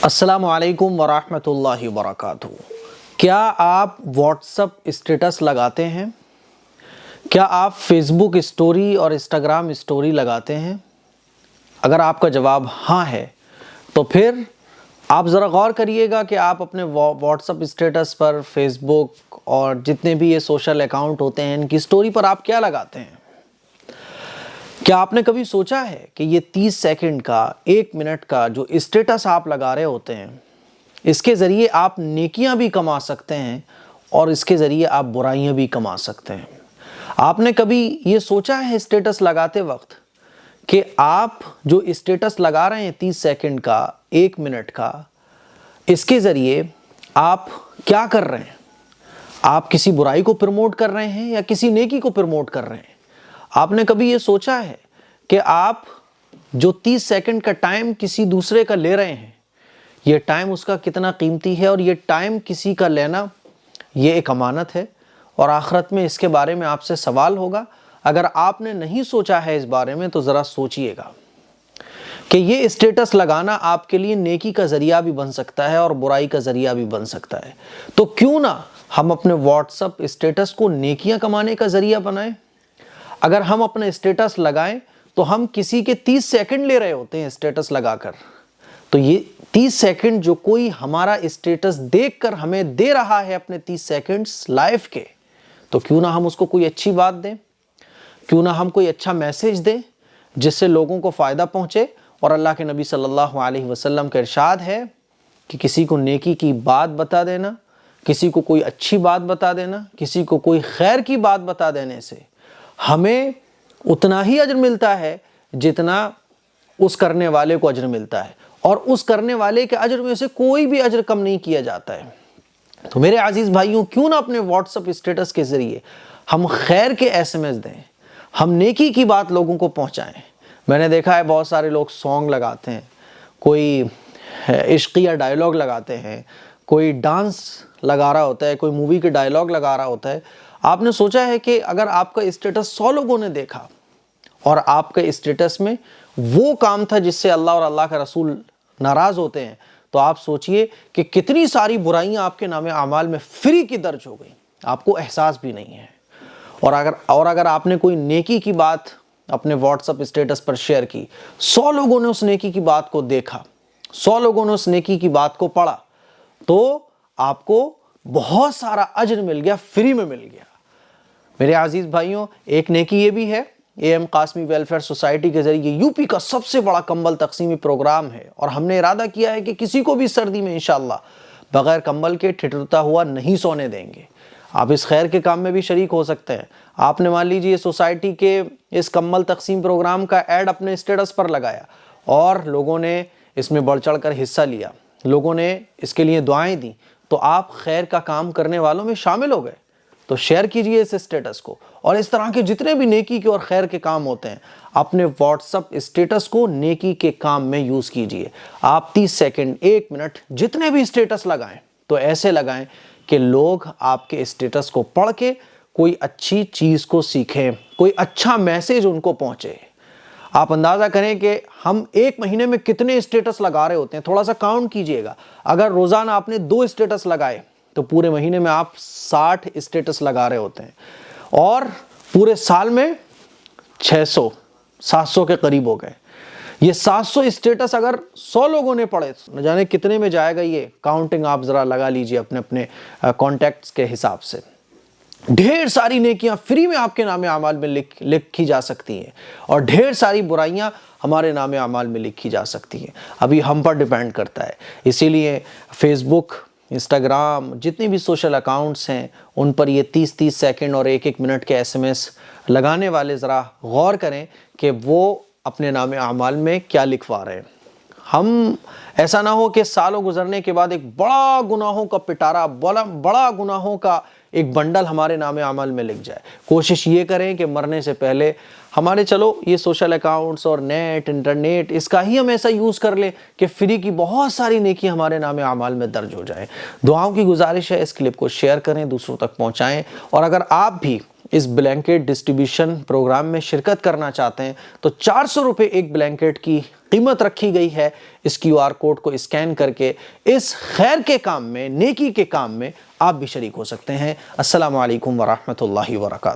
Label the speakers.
Speaker 1: السلام علیکم ورحمۃ اللہ وبرکاتہ۔ کیا آپ واٹس اپ اسٹیٹس لگاتے ہیں؟ کیا آپ فیس بک اسٹوری اور انسٹاگرام اسٹوری لگاتے ہیں؟ اگر آپ کا جواب ہاں ہے تو پھر آپ ذرا غور کریے گا کہ آپ اپنے واٹس اپ اسٹیٹس پر، فیس بک اور جتنے بھی یہ سوشل اکاؤنٹ ہوتے ہیں ان کی اسٹوری پر آپ کیا لگاتے ہیں؟ کیا آپ نے کبھی سوچا ہے کہ یہ 30 سیکنڈ کا، 1 منٹ کا جو اسٹیٹس آپ لگا رہے ہوتے ہیں، اس کے ذریعے آپ نیکیاں بھی کما سکتے ہیں اور اس کے ذریعے آپ برائیاں بھی کما سکتے ہیں؟ آپ نے کبھی یہ سوچا ہے اسٹیٹس لگاتے وقت کہ آپ جو اسٹیٹس لگا رہے ہیں 30 سیکنڈ کا، 1 منٹ کا، اس کے ذریعے آپ کیا کر رہے ہیں؟ آپ کسی برائی کو پروموٹ کر رہے ہیں یا کسی نیکی کو پروموٹ کر رہے ہیں؟ آپ نے کبھی یہ سوچا ہے کہ آپ جو 30 سیکنڈ کا ٹائم کسی دوسرے کا لے رہے ہیں، یہ ٹائم اس کا کتنا قیمتی ہے، اور یہ ٹائم کسی کا لینا یہ ایک امانت ہے، اور آخرت میں اس کے بارے میں آپ سے سوال ہوگا۔ اگر آپ نے نہیں سوچا ہے اس بارے میں تو ذرا سوچئے گا کہ یہ اسٹیٹس لگانا آپ کے لیے نیکی کا ذریعہ بھی بن سکتا ہے اور برائی کا ذریعہ بھی بن سکتا ہے۔ تو کیوں نہ ہم اپنے واٹس اپ اسٹیٹس کو نیکیاں کمانے کا ذریعہ بنائیں؟ اگر ہم اپنے اسٹیٹس لگائیں تو ہم کسی کے 30 سیکنڈ لے رہے ہوتے ہیں اسٹیٹس لگا کر، تو یہ 30 سیکنڈ جو کوئی ہمارا اسٹیٹس دیکھ کر ہمیں دے رہا ہے اپنے 30 سیکنڈز لائف کے، تو کیوں نہ ہم اس کو کوئی اچھی بات دیں، کیوں نہ ہم کوئی اچھا میسیج دیں جس سے لوگوں کو فائدہ پہنچے۔ اور اللہ کے نبی صلی اللہ علیہ وسلم کا ارشاد ہے کہ کسی کو نیکی کی بات بتا دینا، کسی کو کوئی اچھی بات بتا دینا، کسی کو کوئی خیر کی بات بتا دینے سے ہمیں اتنا ہی اجر ملتا ہے جتنا اس کرنے والے کو اجر ملتا ہے، اور اس کرنے والے کے اجر میں سے کوئی بھی اجر کم نہیں کیا جاتا ہے۔ تو میرے عزیز بھائیوں، کیوں نہ اپنے واٹس اپ اسٹیٹس کے ذریعے ہم خیر کے SMS دیں، ہم نیکی کی بات لوگوں کو پہنچائیں۔ میں نے دیکھا ہے بہت سارے لوگ سانگ لگاتے ہیں، کوئی عشقیہ ڈائلاگ لگاتے ہیں، کوئی ڈانس لگا رہا ہوتا ہے، کوئی مووی کے ڈائلاگ لگا رہا ہوتا ہے۔ آپ نے سوچا ہے کہ اگر آپ کا اسٹیٹس 100 لوگوں نے دیکھا اور آپ کے اسٹیٹس میں وہ کام تھا جس سے اللہ اور اللہ کا رسول ناراض ہوتے ہیں، تو آپ سوچئے کہ کتنی ساری برائیاں آپ کے نام اعمال میں فری کی درج ہو گئی، آپ کو احساس بھی نہیں ہے۔ اور اگر آپ نے کوئی نیکی کی بات اپنے واٹس اپ اسٹیٹس پر شیئر کی، 100 لوگوں نے اس نیکی کی بات کو دیکھا، 100 لوگوں نے اس نیکی کی بات کو پڑھا، تو آپ کو بہت سارا اجر مل گیا، فری میں مل گیا۔ میرے عزیز بھائیوں، ایک نیکی یہ بھی ہے، AM قاسمی ویلفیئر سوسائٹی کے ذریعے UP کا سب سے بڑا کمبل تقسیمی پروگرام ہے، اور ہم نے ارادہ کیا ہے کہ کسی کو بھی سردی میں انشاءاللہ بغیر کمبل کے ٹھٹرتا ہوا نہیں سونے دیں گے۔ آپ اس خیر کے کام میں بھی شریک ہو سکتے ہیں۔ آپ نے مان لیجیے سوسائٹی کے اس کمبل تقسیم پروگرام کا ایڈ اپنے اسٹیٹس پر لگایا اور لوگوں نے اس میں بڑھ چڑھ کر حصہ لیا، لوگوں نے اس کے لیے دعائیں دیں، تو آپ خیر کا کام کرنے والوں میں شامل ہو گئے۔ تو شیئر کیجئے اس اسٹیٹس کو، اور اس طرح کے جتنے بھی نیکی کے اور خیر کے کام ہوتے ہیں اپنے واٹس اپ اسٹیٹس کو نیکی کے کام میں یوز کیجئے۔ آپ 30 سیکنڈ، 1 منٹ جتنے بھی اسٹیٹس لگائیں تو ایسے لگائیں کہ لوگ آپ کے اسٹیٹس کو پڑھ کے کوئی اچھی چیز کو سیکھیں، کوئی اچھا میسیج ان کو پہنچے۔ آپ اندازہ کریں کہ ہم ایک مہینے میں کتنے اسٹیٹس لگا رہے ہوتے ہیں، تھوڑا سا کاؤنٹ کیجئے گا۔ اگر روزانہ آپ نے 2 اسٹیٹس لگائے تو پورے مہینے میں آپ 60 اسٹیٹس لگا رہے ہوتے ہیں، اور پورے سال میں 600، 700 کے قریب ہو گئے۔ یہ 700 اسٹیٹس اگر 100 لوگوں نے پڑھے، نہ جانے کتنے میں جائے گا، یہ کاؤنٹنگ آپ ذرا لگا لیجئے اپنے کانٹیکٹس کے حساب سے۔ ڈھیر ساری نیکیاں فری میں آپ کے نام اعمال میں لکھی جا سکتی ہیں، اور ڈھیر ساری برائیاں ہمارے نام اعمال میں لکھی جا سکتی ہیں۔ ابھی ہم پر ڈیپینڈ کرتا ہے۔ اسی لیے فیس بک، انسٹاگرام، جتنے بھی سوشل اکاؤنٹس ہیں ان پر یہ 30 سیکنڈ اور 1 منٹ کے SMS لگانے والے ذرا غور کریں کہ وہ اپنے نام اعمال میں کیا لکھوا رہے ہیں۔ ہم ایسا نہ ہو کہ سالوں گزرنے کے بعد ایک بڑا گناہوں کا پٹارا، بڑا گناہوں کا ایک بنڈل ہمارے نام اعمال میں لکھ جائے۔ کوشش یہ کریں کہ مرنے سے پہلے ہمارے چلو یہ سوشل اکاؤنٹس اور نیٹ، انٹرنیٹ، اس کا ہی ہم ایسا یوز کر لیں کہ فری کی بہت ساری نیکی ہمارے نام اعمال میں درج ہو جائیں۔ دعاؤں کی گزارش ہے، اس کلپ کو شیئر کریں، دوسروں تک پہنچائیں، اور اگر آپ بھی اس بلینکٹ ڈسٹریبیوشن پروگرام میں شرکت کرنا چاہتے ہیں تو 400 روپے ایک بلینکٹ کی قیمت رکھی گئی ہے۔ اس QR کوڈ کو اسکین کر کے اس خیر کے کام میں، نیکی کے کام میں آپ بھی شریک ہو سکتے ہیں۔ السلام علیکم ورحمۃ اللہ وبرکاتہ۔